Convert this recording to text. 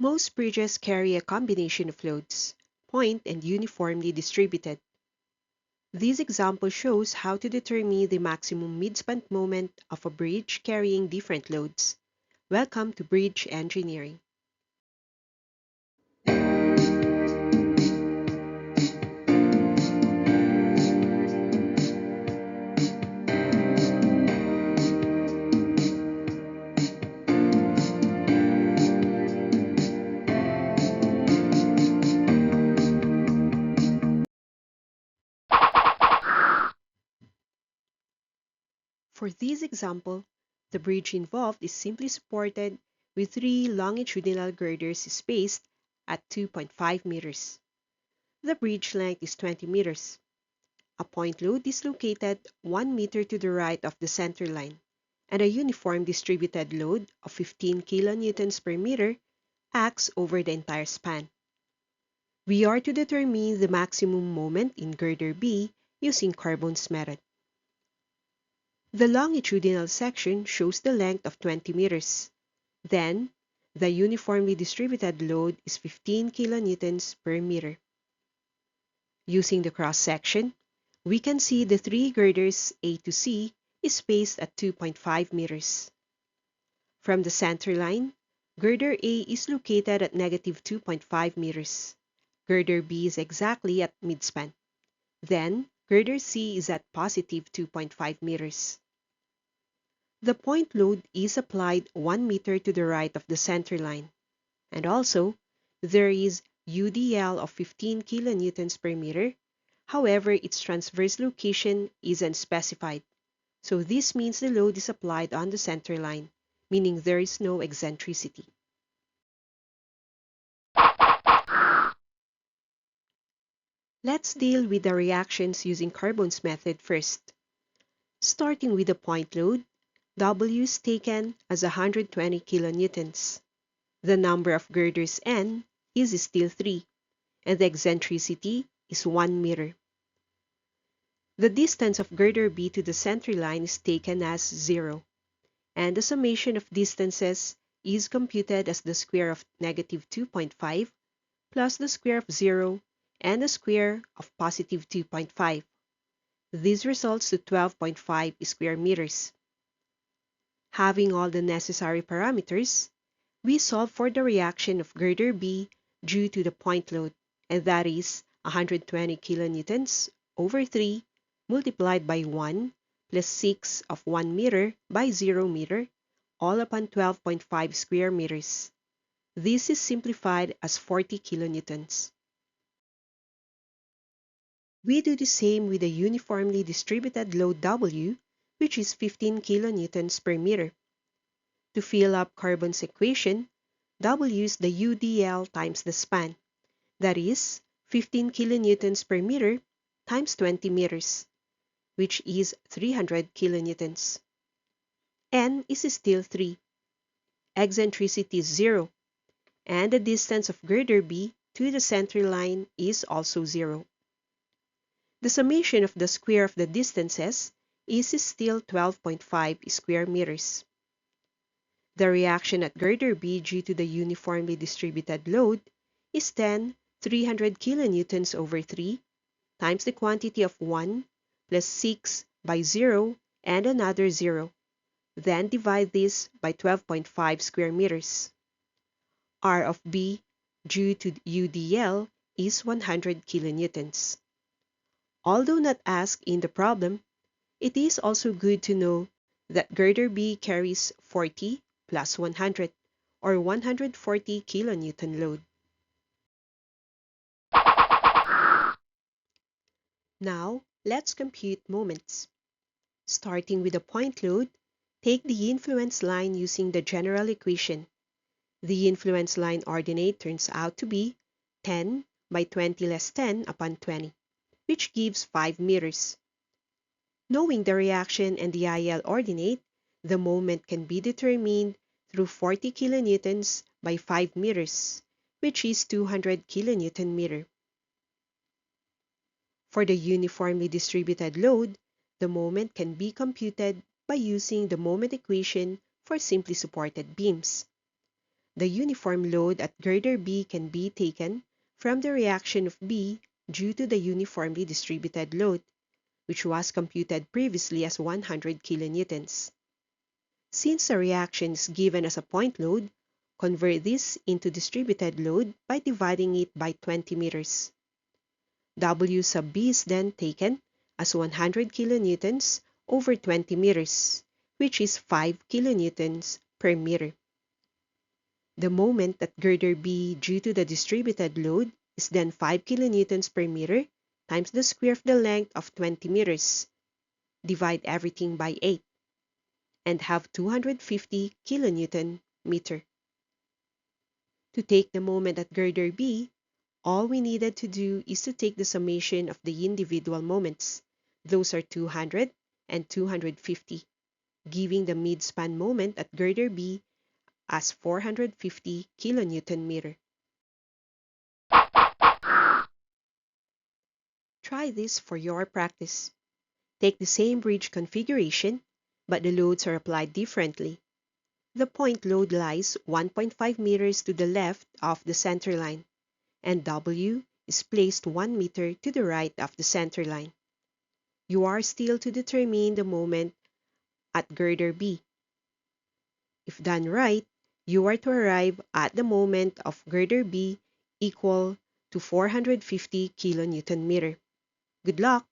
Most bridges carry a combination of loads, point and uniformly distributed. This example shows how to determine the maximum midspan moment of a bridge carrying different loads. Welcome to Bridge Engineering. For this example, the bridge involved is simply supported with three longitudinal girders spaced at 2.5 meters. The bridge length is 20 meters. A point load is located 1 meter to the right of the center line, and a uniform distributed load of 15 kilonewtons per meter acts over the entire span. We are to determine the maximum moment in girder B using Courbon'S method. The longitudinal section shows the length of 20 meters. Then, the uniformly distributed load is 15 kilonewtons per meter. Using the cross-section, we can see the three girders A to C is spaced at 2.5 meters. From the center line, girder A is located at negative 2.5 meters. Girder B is exactly at midspan. Then, girder C is at positive 2.5 meters. The point load is applied 1 meter to the right of the center line. And also, there is UDL of 15 kilonewtons per meter. However, its transverse location is unspecified. So this means the load is applied on the center line, meaning there is no eccentricity. Let's deal with the reactions using Courbon'S method first. Starting with the point load, W is taken as 120 kilonewtons. The number of girders N is still 3, and the eccentricity is 1 meter. The distance of girder B to the center line is taken as 0, and the summation of distances is computed as the square of negative 2.5 plus the square of 0 and the square of positive 2.5. This results to 12.5 square meters. Having all the necessary parameters, we solve for the reaction of girder B due to the point load, and that is 120 kilonewtons over 3 multiplied by 1 plus 6 of 1 meter by 0 meter, all upon 12.5 square meters. This is simplified as 40 kilonewtons. We do the same with the uniformly distributed load W, which is 15 kilonewtons per meter. To fill up Courbon'S equation, W is the UDL times the span, that is 15 kilonewtons per meter times 20 meters, which is 300 kilonewtons. N is still 3. Eccentricity is 0, and the distance of girder B to the center line is also 0. The summation of the square of the distances is still 12.5 square meters. The reaction at girder B due to the uniformly distributed load is then 300 kilonewtons over 3 times the quantity of 1 plus 6 by 0 and another 0. Then divide this by 12.5 square meters. R of B due to UDL is 100 kilonewtons. Although not asked in the problem, it is also good to know that girder B carries 40 plus 100, or 140 kilonewton load. Now, let's compute moments. Starting with the point load, take the influence line using the general equation. The influence line ordinate turns out to be 10 by 20 less 10 upon 20, which gives 5 meters. Knowing the reaction and the IL ordinate, the moment can be determined through 40 kilonewtons by 5 meters, which is 200 kilonewton meter. For the uniformly distributed load, the moment can be computed by using the moment equation for simply supported beams. The uniform load at girder B can be taken from the reaction of B due to the uniformly distributed load, which was computed previously as 100 kilonewtons. Since a reaction is given as a point load, convert this into distributed load by dividing it by 20 meters. W sub B is then taken as 100 kilonewtons over 20 meters, which is 5 kilonewtons per meter. The moment at girder B due to the distributed load is then 5 kilonewtons per meter times the square of the length of 20 meters. Divide everything by 8 and have 250 kilonewton meter. To take the moment at girder B, all we needed to do is to take the summation of the individual moments. Those are 200 and 250, giving the mid-span moment at girder B as 450 kilonewton meter. Try this for your practice. Take the same bridge configuration, but the loads are applied differently. The point load lies 1.5 meters to the left of the center line, and W is placed 1 meter to the right of the center line. You are still to determine the moment at girder B. If done right, you are to arrive at the moment of girder B equal to 450 kilonewton meter. Good luck!